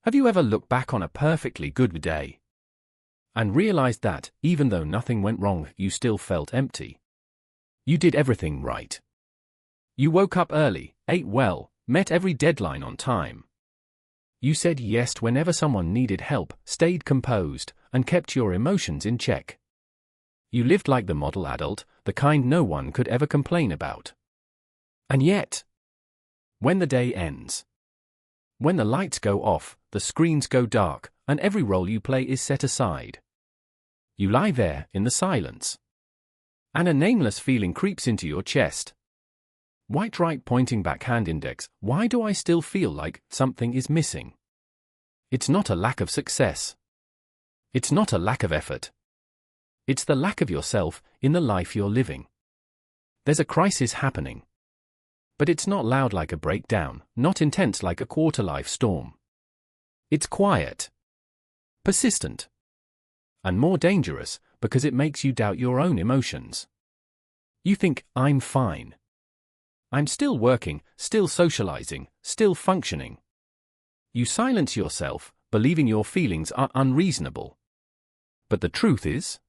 Have you ever looked back on a perfectly good day and realized that, even though nothing went wrong, you still felt empty? You did everything right. You woke up early, ate well, met every deadline on time. You said yes whenever someone needed help, stayed composed, and kept your emotions in check. You lived like the model adult, the kind no one could ever complain about. And yet, when the day ends, when the lights go off, the screens go dark, and every role you play is set aside, you lie there in the silence, and a nameless feeling creeps into your chest. Right pointing back hand index, why do I still feel like something is missing? It's not a lack of success. It's not a lack of effort. It's the lack of yourself in the life you're living. There's a crisis happening. But it's not loud like a breakdown, not intense like a quarter-life storm. It's quiet, persistent, and more dangerous because it makes you doubt your own emotions. You think, I'm fine. I'm still working, still socializing, still functioning. You silence yourself, believing your feelings are unreasonable. But the truth is,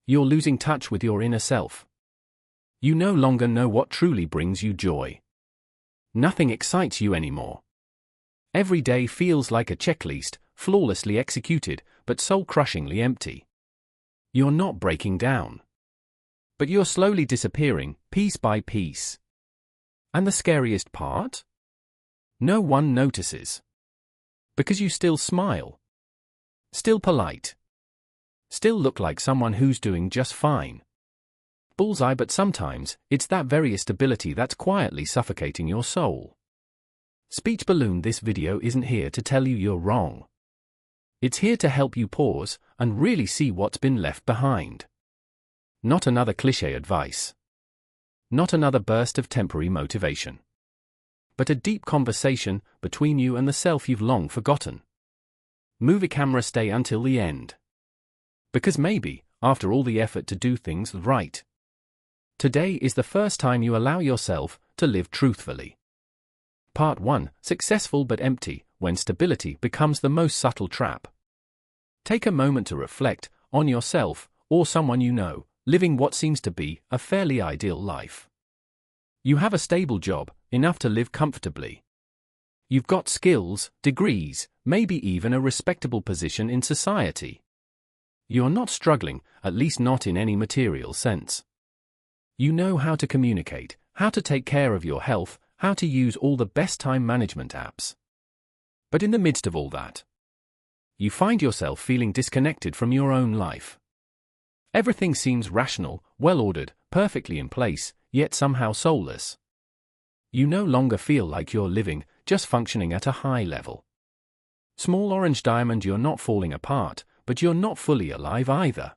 you're losing touch with your inner self. You no longer know what truly brings you joy. Nothing excites you anymore. Every day feels like a checklist, flawlessly executed, but soul-crushingly empty. You're not breaking down, but you're slowly disappearing, piece by piece. And the scariest part? No one notices. Because you still smile. Still polite. Still look like someone who's doing just fine. Bullseye, but sometimes, it's that very stability that's quietly suffocating your soul. Speech balloon, this video isn't here to tell you you're wrong. It's here to help you pause and really see what's been left behind. Not another cliché advice. Not another burst of temporary motivation. But a deep conversation between you and the self you've long forgotten. Movie camera, stay until the end. Because maybe, after all the effort to do things right, today is the first time you allow yourself to live truthfully. Part 1, Successful but Empty, when stability becomes the most subtle trap. Take a moment to reflect on yourself, or someone you know, living what seems to be a fairly ideal life. You have a stable job, enough to live comfortably. You've got skills, degrees, maybe even a respectable position in society. You're not struggling, at least not in any material sense. You know how to communicate, how to take care of your health, how to use all the best time management apps. But in the midst of all that, you find yourself feeling disconnected from your own life. Everything seems rational, well-ordered, perfectly in place, yet somehow soulless. You no longer feel like you're living, just functioning at a high level. Small orange diamond, you're not falling apart, but you're not fully alive either.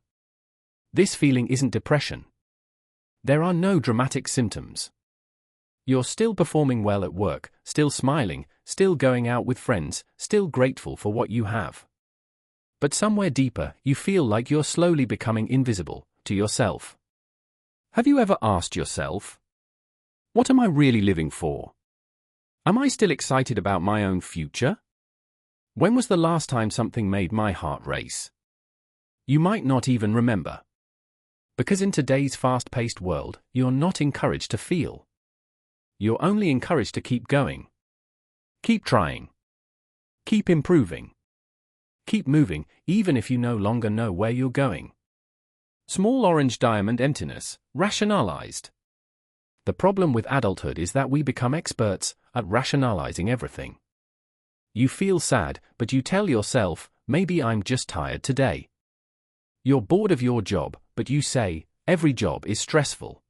This feeling isn't depression. There are no dramatic symptoms. You're still performing well at work, still smiling, still going out with friends, still grateful for what you have. But somewhere deeper, you feel like you're slowly becoming invisible to yourself. Have you ever asked yourself, what am I really living for? Am I still excited about my own future? When was the last time something made my heart race? You might not even remember. Because in today's fast-paced world, you're not encouraged to feel. You're only encouraged to keep going. Keep trying. Keep improving. Keep moving, even if you no longer know where you're going. Small orange diamond, emptiness, rationalized. The problem with adulthood is that we become experts at rationalizing everything. You feel sad, but you tell yourself, maybe I'm just tired today. You're bored of your job, but you say, every job is stressful.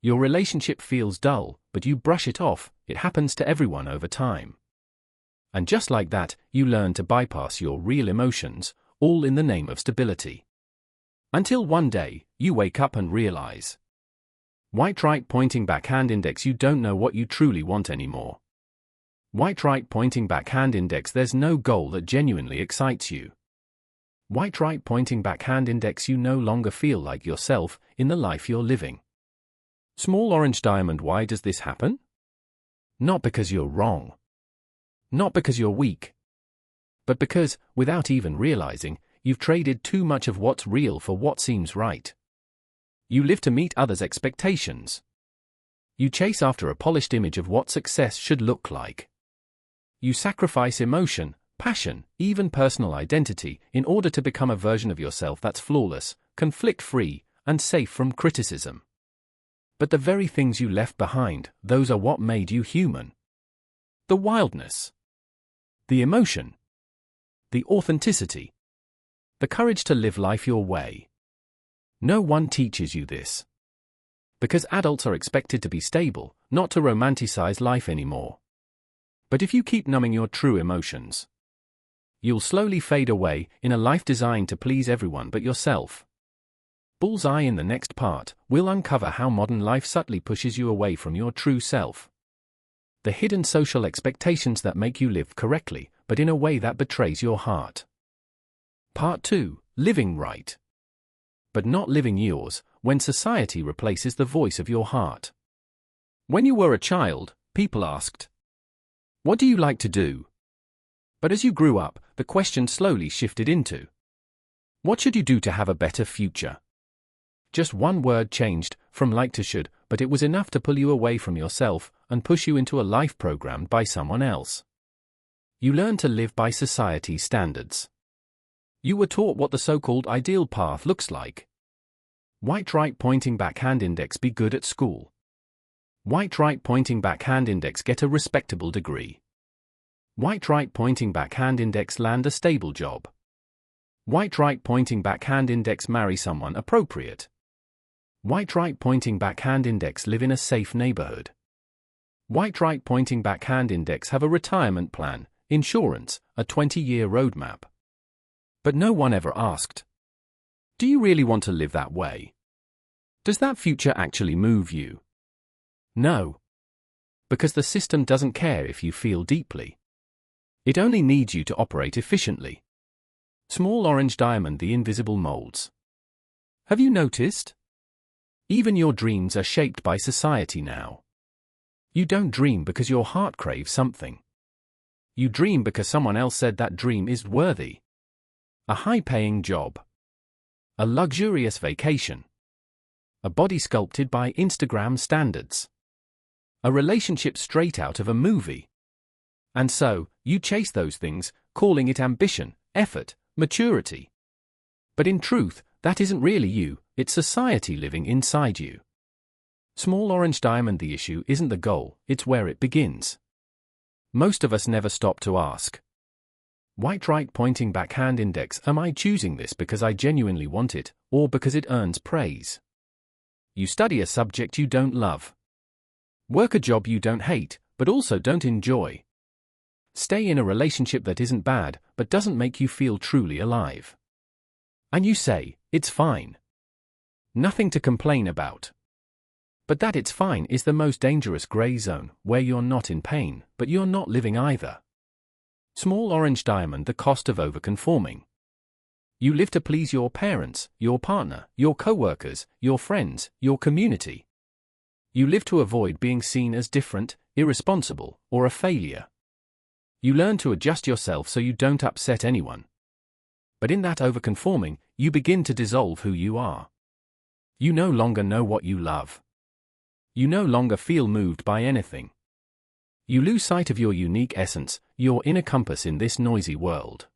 Your relationship feels dull, but you brush it off, it happens to everyone over time. And just like that, you learn to bypass your real emotions, all in the name of stability. Until one day, you wake up and realize. Right pointing back hand index, you don't know what you truly want anymore. Right pointing back hand index, there's no goal that genuinely excites you. Right pointing back hand index, you no longer feel like yourself in the life you're living. Small orange diamond, why does this happen? Not because you're wrong. Not because you're weak. But because, without even realizing, you've traded too much of what's real for what seems right. You live to meet others' expectations. You chase after a polished image of what success should look like. You sacrifice emotion, passion, even personal identity in order to become a version of yourself that's flawless, conflict-free, and safe from criticism. But the very things you left behind, those are what made you human. The wildness. The emotion. The authenticity. The courage to live life your way. No one teaches you this. Because adults are expected to be stable, not to romanticize life anymore. But if you keep numbing your true emotions, you'll slowly fade away in a life designed to please everyone but yourself. Bullseye in the next part, we'll uncover how modern life subtly pushes you away from your true self. The hidden social expectations that make you live correctly, but in a way that betrays your heart. Part 2, Living Right. But not living yours, when society replaces the voice of your heart. When you were a child, people asked, "What do you like to do?" But as you grew up, the question slowly shifted into, "What should you do to have a better future?" Just one word changed, from like to should, but it was enough to pull you away from yourself and push you into a life programmed by someone else. You learned to live by society's standards. You were taught what the so-called ideal path looks like. White right pointing back hand index, be good at school. White right pointing back hand index, get a respectable degree. White right pointing back hand index, land a stable job. White right pointing back hand index, marry someone appropriate. White right pointing back hand index, live in a safe neighborhood. White right pointing back hand index, have a retirement plan, insurance, a 20-year roadmap. But no one ever asked, do you really want to live that way? Does that future actually move you? No. Because the system doesn't care if you feel deeply. It only needs you to operate efficiently. Small orange diamond, the invisible molds. Have you noticed? Even your dreams are shaped by society now. You don't dream because your heart craves something. You dream because someone else said that dream is worthy. A high-paying job. A luxurious vacation. A body sculpted by Instagram standards. A relationship straight out of a movie. And so, you chase those things, calling it ambition, effort, maturity. But in truth, that isn't really you, it's society living inside you. Small orange diamond, the issue isn't the goal, it's where it begins. Most of us never stop to ask. White right pointing back hand index, am I choosing this because I genuinely want it, or because it earns praise? You study a subject you don't love. Work a job you don't hate, but also don't enjoy. Stay in a relationship that isn't bad, but doesn't make you feel truly alive. And you say, it's fine. Nothing to complain about. But that it's fine is the most dangerous gray zone, where you're not in pain, but you're not living either. Small orange diamond, the cost of overconforming. You live to please your parents, your partner, your co-workers, your friends, your community. You live to avoid being seen as different, irresponsible, or a failure. You learn to adjust yourself so you don't upset anyone. But in that overconforming, you begin to dissolve who you are. You no longer know what you love. You no longer feel moved by anything. You lose sight of your unique essence, your inner compass in this noisy world.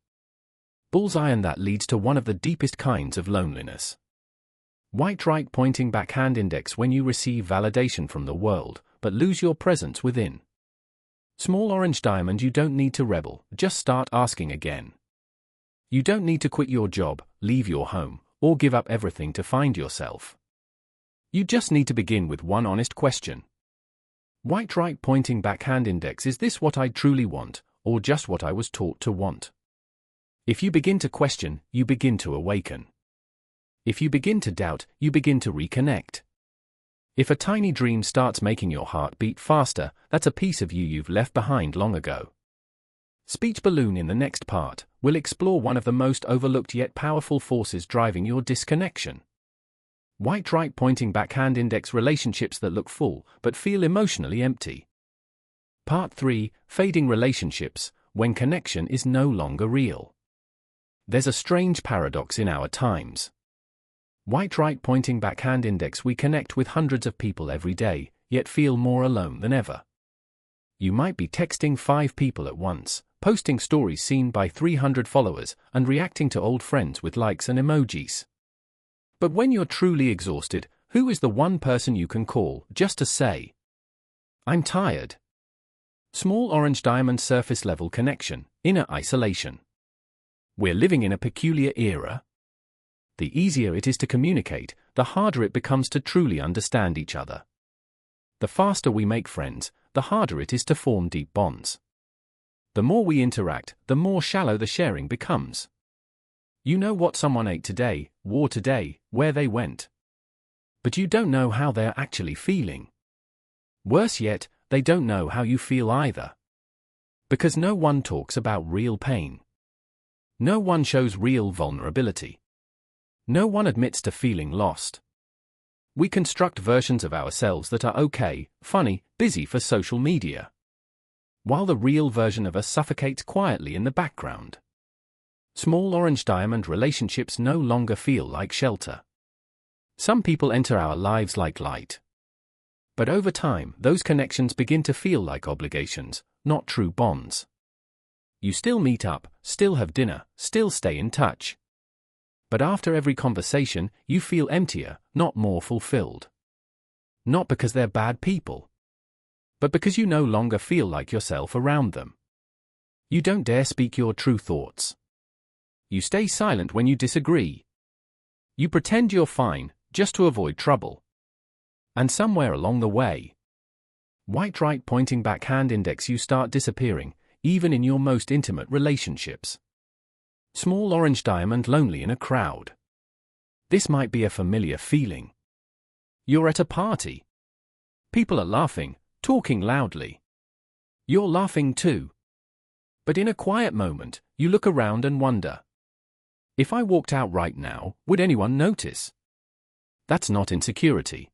Bullseye, and that leads to one of the deepest kinds of loneliness. White right pointing back hand index, when you receive validation from the world, but lose your presence within. Small orange diamond, you don't need to rebel, just start asking again. You don't need to quit your job, leave your home, or give up everything to find yourself. You just need to begin with one honest question. White right pointing back hand index, is this what I truly want, or just what I was taught to want? If you begin to question, you begin to awaken. If you begin to doubt, you begin to reconnect. If a tiny dream starts making your heart beat faster, that's a piece of you you've left behind long ago. Speech Balloon. In the next part, we'll explore one of the most overlooked yet powerful forces driving your disconnection. White right pointing back hand index, relationships that look full, but feel emotionally empty. Part 3, Fading Relationships, when connection is no longer real. There's a strange paradox in our times. White right pointing backhand index. We connect with hundreds of people every day, yet feel more alone than ever. You might be texting 5 people at once, posting stories seen by 300 followers, and reacting to old friends with likes and emojis. But when you're truly exhausted, who is the one person you can call just to say, "I'm tired"? Small orange diamond. Surface level connection, inner isolation. We're living in a peculiar era. The easier it is to communicate, the harder it becomes to truly understand each other. The faster we make friends, the harder it is to form deep bonds. The more we interact, the more shallow the sharing becomes. You know what someone ate today, wore today, where they went. But you don't know how they're actually feeling. Worse yet, they don't know how you feel either. Because no one talks about real pain. No one shows real vulnerability. No one admits to feeling lost. We construct versions of ourselves that are okay, funny, busy for social media, while the real version of us suffocates quietly in the background. Small orange diamond. Relationships no longer feel like shelter. Some people enter our lives like light. But over time, those connections begin to feel like obligations, not true bonds. You still meet up, still have dinner, still stay in touch. But after every conversation, you feel emptier, not more fulfilled. Not because they're bad people, but because you no longer feel like yourself around them. You don't dare speak your true thoughts. You stay silent when you disagree. You pretend you're fine, just to avoid trouble. And somewhere along the way, white right pointing backhand index, you start disappearing, even in your most intimate relationships. Small orange diamond. Lonely in a crowd. This might be a familiar feeling. You're at a party. People are laughing, talking loudly. You're laughing too. But in a quiet moment, you look around and wonder, if I walked out right now, would anyone notice? That's not insecurity.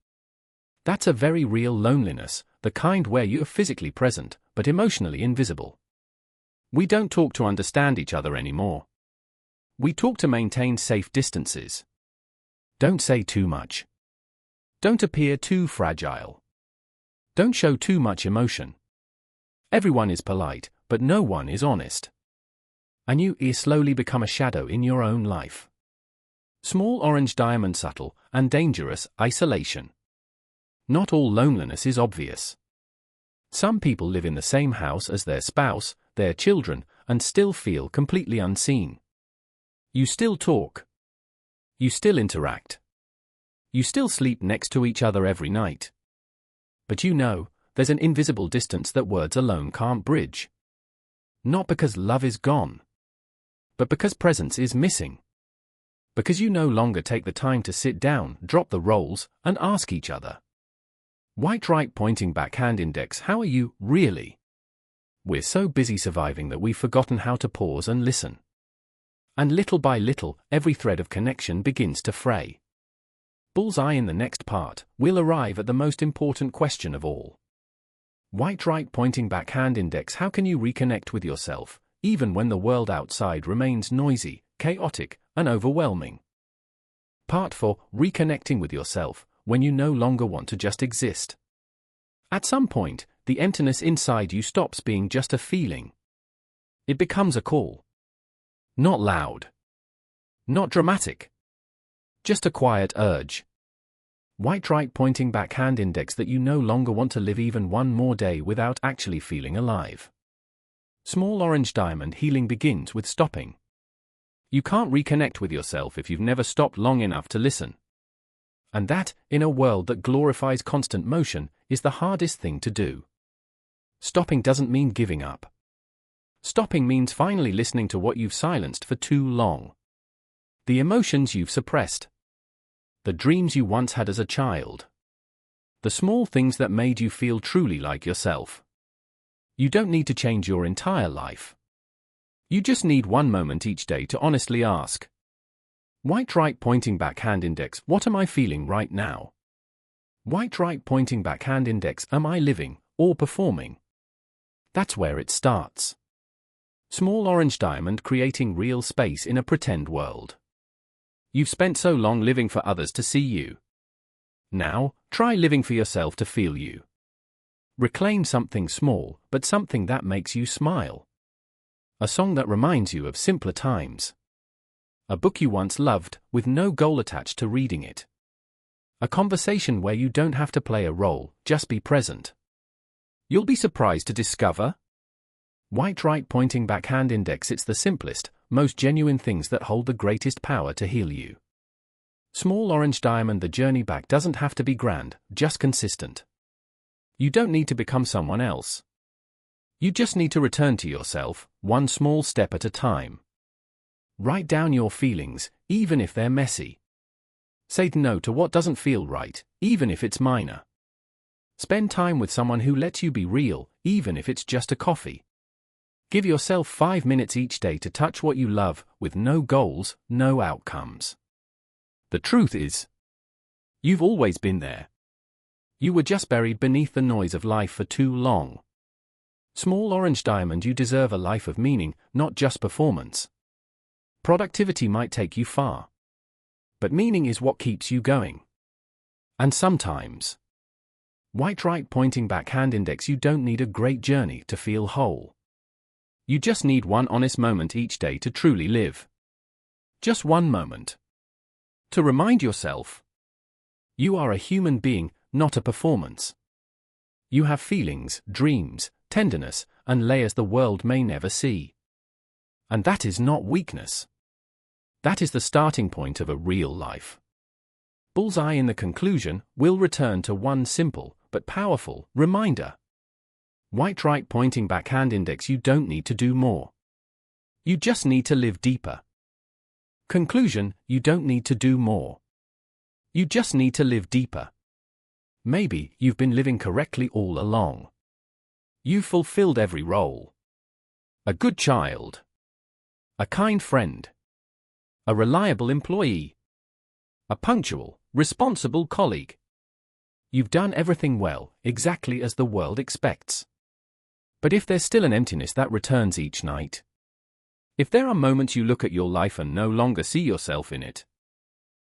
That's a very real loneliness, the kind where you're physically present, but emotionally invisible. We don't talk to understand each other anymore. We talk to maintain safe distances. Don't say too much. Don't appear too fragile. Don't show too much emotion. Everyone is polite, but no one is honest. And you slowly become a shadow in your own life. Small orange diamond. Subtle and dangerous isolation. Not all loneliness is obvious. Some people live in the same house as their spouse, their children, and still feel completely unseen. You still talk. You still interact. You still sleep next to each other every night. But you know, there's an invisible distance that words alone can't bridge. Not because love is gone, but because presence is missing. Because you no longer take the time to sit down, drop the roles, and ask each other. White right pointing backhand index. How are you, really? We're so busy surviving that we've forgotten how to pause and listen. And little by little, every thread of connection begins to fray. Bullseye. In the next part, we'll arrive at the most important question of all. White right pointing backhand index. How can you reconnect with yourself, even when the world outside remains noisy, chaotic, and overwhelming? Part 4. Reconnecting with yourself, when you no longer want to just exist. At some point, the emptiness inside you stops being just a feeling. It becomes a call. Not loud. Not dramatic. Just a quiet urge. White right pointing backhand index. That you no longer want to live even one more day without actually feeling alive. Small orange diamond. Healing begins with stopping. You can't reconnect with yourself if you've never stopped long enough to listen. And that, in a world that glorifies constant motion, is the hardest thing to do. Stopping doesn't mean giving up. Stopping means finally listening to what you've silenced for too long. The emotions you've suppressed. The dreams you once had as a child. The small things that made you feel truly like yourself. You don't need to change your entire life. You just need one moment each day to honestly ask. White right pointing backhand index. What am I feeling right now? White right pointing backhand index. Am I living or performing? That's where it starts. Small orange diamond creating real space in a pretend world. You've spent so long living for others to see you. Now, try living for yourself to feel you. Reclaim something small, but something that makes you smile. A song that reminds you of simpler times. A book you once loved, with no goal attached to reading it. A conversation where you don't have to play a role, just be present. You'll be surprised to discover. White right pointing back hand index. It's the simplest, most genuine things that hold the greatest power to heal you. Small orange diamond. The journey back doesn't have to be grand, just consistent. You don't need to become someone else. You just need to return to yourself, one small step at a time. Write down your feelings, even if they're messy. Say no to what doesn't feel right, even if it's minor. Spend time with someone who lets you be real, even if it's just a coffee. Give yourself 5 minutes each day to touch what you love, with no goals, no outcomes. The truth is, you've always been there. You were just buried beneath the noise of life for too long. Small orange diamond. You deserve a life of meaning, not just performance. Productivity might take you far, but meaning is what keeps you going. And sometimes, white right pointing back hand index. You don't need a great journey to feel whole. You just need one honest moment each day to truly live. Just one moment. To remind yourself, you are a human being, not a performance. You have feelings, dreams, tenderness, and layers the world may never see. And that is not weakness. That is the starting point of a real life. Bullseye. In the conclusion, we'll return to one simple, but powerful, reminder. White right pointing back hand index. You don't need to do more. You just need to live deeper. Conclusion. You don't need to do more. You just need to live deeper. Maybe you've been living correctly all along. You've fulfilled every role. A good child. A kind friend. A reliable employee. A punctual, responsible colleague. You've done everything well, exactly as the world expects. But if there's still an emptiness that returns each night, if there are moments you look at your life and no longer see yourself in it,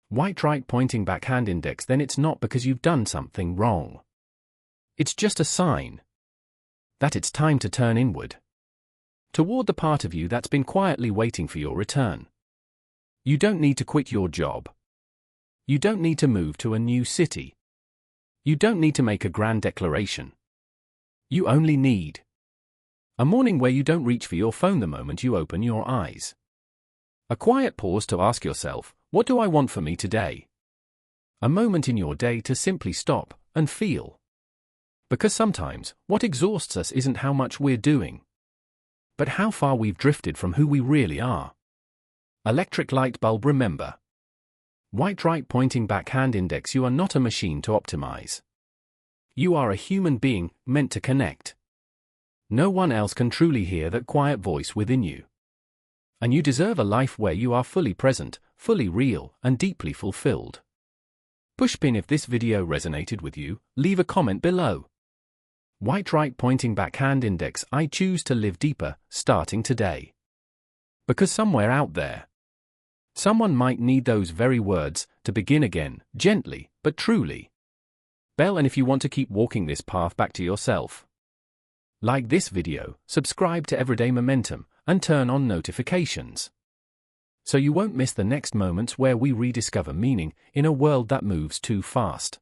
white right pointing back hand index, then it's not because you've done something wrong. It's just a sign that it's time to turn inward, toward the part of you that's been quietly waiting for your return. You don't need to quit your job. You don't need to move to a new city. You don't need to make a grand declaration. You only need a morning where you don't reach for your phone the moment you open your eyes. A quiet pause to ask yourself, what do I want for me today? A moment in your day to simply stop and feel. Because sometimes, what exhausts us isn't how much we're doing, but how far we've drifted from who we really are. Electric light bulb. Remember. White right pointing back hand index. You are not a machine to optimize. You are a human being, meant to connect. No one else can truly hear that quiet voice within you. And you deserve a life where you are fully present, fully real, and deeply fulfilled. Pushpin. If this video resonated with you, leave a comment below. White right pointing back hand index. I choose to live deeper, starting today. Because somewhere out there, someone might need those very words to begin again, gently, but truly. Bell. And if you want to keep walking this path back to yourself, like this video, subscribe to Everyday Momentum, and turn on notifications, so you won't miss the next moments where we rediscover meaning in a world that moves too fast.